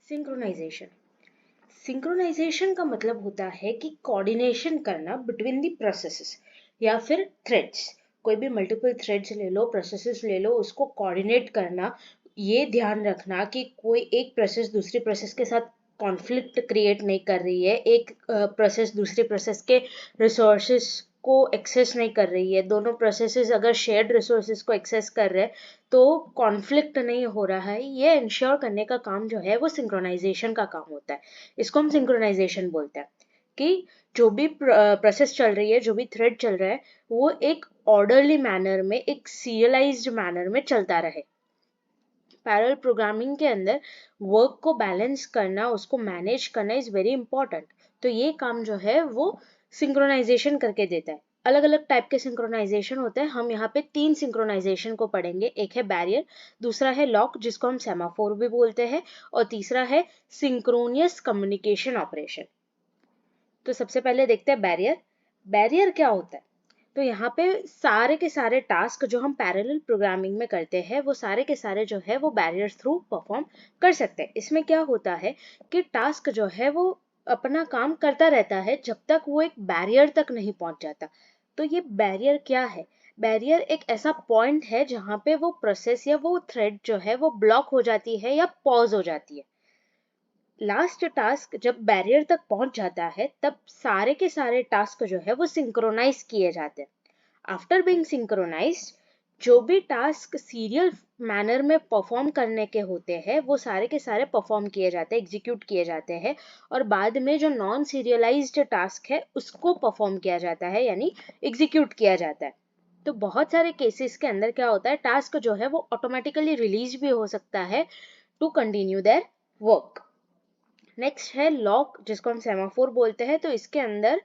Synchronisation synchronisation का मतलब होता है कि कोऑर्डिनेशन करना बिटवीन द प्रोसेसेस या फिर थ्रेड्स। कोई भी मल्टीपल थ्रेड्स ले लो, प्रोसेसेस ले लो, उसको कोऑर्डिनेट करना, ये ध्यान रखना कि कोई एक प्रोसेस दूसरी प्रोसेस के साथ कॉन्फ्लिक्ट क्रिएट नहीं कर रही है, एक प्रोसेस दूसरी प्रोसेस के रिसोर्सेस को एक्सेस नहीं कर रही है। दोनों प्रोसेसेस अगर शेयर्ड रिसोर्सेस को एक्सेस कर रहे हैं तो कॉन्फ्लिक्ट नहीं हो रहा है, ये इंश्योर करने का काम जो है वो सिंक्रोनाइजेशन का काम होता है। इसको हम सिंक्रोनाइजेशन बोलते हैं कि जो भी प्रोसेस चल रही है, जो भी थ्रेड चल रहा है, वो एक ऑर्डरली मैनर में, एक सीरियलाइज्ड मैनर में चलता रहे। पैरेलल प्रोग्रामिंग के अंदर वर्क को बैलेंस करना, उसको मैनेज करना इज वेरी इंपॉर्टेंट। तो ये काम जो है वो सिंक्रोनाइजेशन करके देता है। अलग अलग टाइप के सिंक्रोनाइजेशन होते हैं। हम यहाँ पे 3 सिंक्रोनाइजेशन को पढ़ेंगे। एक है बैरियर, दूसरा है लॉक जिसको हम सेमाफोर भी बोलते हैं, और तीसरा है सिंक्रोनियस कम्युनिकेशन ऑपरेशन। तो सबसे पहले देखते हैं बैरियर। बैरियर क्या होता है? तो यहाँ पे सारे के सारे टास्क जो हम पैरेलल प्रोग्रामिंग में करते हैं वो सारे के सारे जो है वो बैरियर थ्रू परफॉर्म कर सकते हैं। इसमें क्या होता है कि टास्क जो है वो अपना काम करता रहता है जब तक वो एक बैरियर तक नहीं पहुंच जाता। तो ये बैरियर क्या है? बैरियर एक ऐसा पॉइंट है जहाँ पे वो प्रोसेस या वो थ्रेड जो है वो ब्लॉक हो जाती है या पॉज हो जाती है। लास्ट टास्क जब बैरियर तक पहुंच जाता है तब सारे के सारे टास्क जो है वो सिंक्रोनाइज किए जाते हैं। आफ्टर बीइंग सिंक्रोनाइज्ड, जो भी टास्क सीरियल मैनर में परफॉर्म करने के होते हैं वो सारे के सारे परफॉर्म किए जाते हैं, एग्जीक्यूट किए जाते हैं, और बाद में जो नॉन सीरियलाइज्ड टास्क है उसको परफॉर्म किया जाता है, यानी एग्जीक्यूट किया जाता है। तो बहुत सारे केसेस के अंदर क्या होता है, टास्क जो है वो ऑटोमेटिकली रिलीज भी हो सकता है to continue their work. Next है लॉक जिसको हम सेमाफोर बोलते हैं। तो इसके अंदर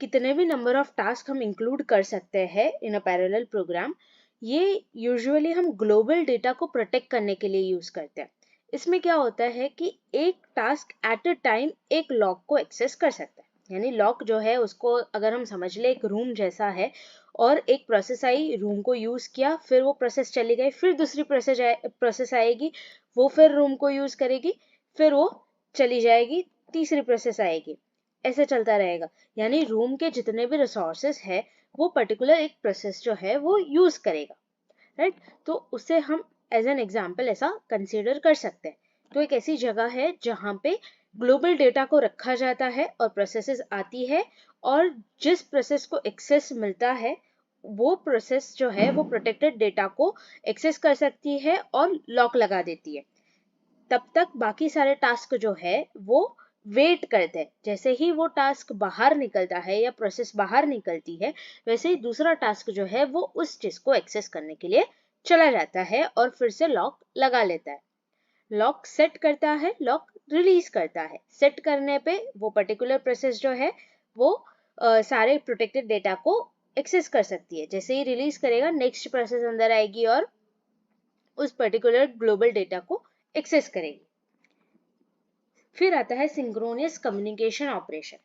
कितने भी नंबर ऑफ टास्क हम इंक्लूड कर सकते हैं इन अ पैरेलल प्रोग्राम। ये यूजुअली हम ग्लोबल डेटा को प्रोटेक्ट करने के लिए यूज करते हैं। इसमें क्या होता है कि एक टास्क एट अ टाइम एक लॉक को एक्सेस कर सकता है। यानी लॉक जो है उसको अगर हम समझ ले एक रूम जैसा है, और एक प्रोसेस आई, रूम को यूज किया, फिर वो प्रोसेस चली गई, फिर दूसरी प्रोसेस आएगी, वो फिर रूम को यूज करेगी, फिर वो चली जाएगी, तीसरी प्रोसेस आएगी, ऐसे चलता रहेगा। यानी रूम के जितने भी रिसोर्सेस है वो पर्टिकुलर एक प्रोसेस जो है वो यूज करेगा, राइट। तो उसे हम एज एन एग्जाम्पल ऐसा कंसीडर कर सकते हैं। तो एक ऐसी जगह है जहाँ पे ग्लोबल डेटा को रखा जाता है और प्रोसेसेस आती है, और जिस प्रोसेस को एक्सेस मिलता है वो प्रोसेस जो है वो प्रोटेक्टेड डेटा को एक्सेस कर सकती है और लॉक लगा देती है। तब तक बाकी सारे टास्क जो है वो वेट करते हैं। जैसे ही वो टास्क बाहर निकलता है या प्रोसेस बाहर निकलती है, वैसे ही दूसरा टास्क जो है वो उस चीज को एक्सेस करने के लिए चला जाता है और फिर से लॉक लगा लेता है। लॉक सेट करता है, लॉक रिलीज करता है। सेट करने पे वो पर्टिकुलर प्रोसेस जो है वो सारे प्रोटेक्टेड डेटा को एक्सेस कर सकती है। जैसे ही रिलीज करेगा नेक्स्ट प्रोसेस अंदर आएगी और उस पर्टिकुलर ग्लोबल डेटा को एक्सेस करेगी। फिर आता है सिंक्रोनियस कम्युनिकेशन ऑपरेशन।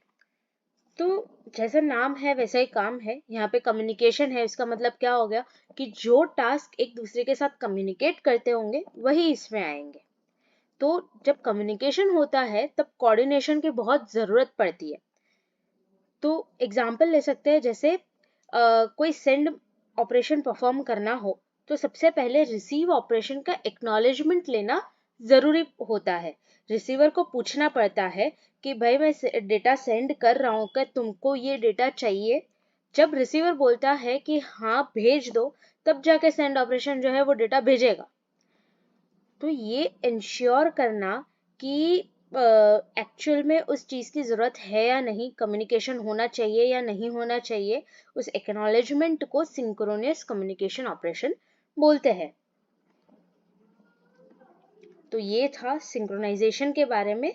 तो जैसा नाम है वैसा ही काम है। यहाँ पे कम्युनिकेशन है, इसका मतलब क्या हो गया कि जो टास्क एक दूसरे के साथ कम्युनिकेट करते होंगे वही इसमें आएंगे। तो जब कम्युनिकेशन होता है तब कोऑर्डिनेशन की बहुत जरूरत पड़ती है। तो एग्जाम्पल ले सकते हैं, जैसे कोई सेंड ऑपरेशन परफॉर्म करना हो तो सबसे पहले रिसीव ऑपरेशन का एक्नॉलेजमेंट लेना जरूरी होता है। रिसीवर को पूछना पड़ता है कि भाई मैं डेटा सेंड कर रहा हूँ, क्या तुमको ये डेटा चाहिए? जब रिसीवर बोलता है कि हाँ भेज दो, तब जाके सेंड ऑपरेशन जो है वो डेटा भेजेगा। तो ये इंश्योर करना कि एक्चुअल में उस चीज की जरूरत है या नहीं, कम्युनिकेशन होना चाहिए या नहीं होना चाहिए, उस एक्नॉलेजमेंट को सिंक्रोनियस कम्युनिकेशन ऑपरेशन बोलते हैं। तो ये था सिंक्रोनाइजेशन के बारे में।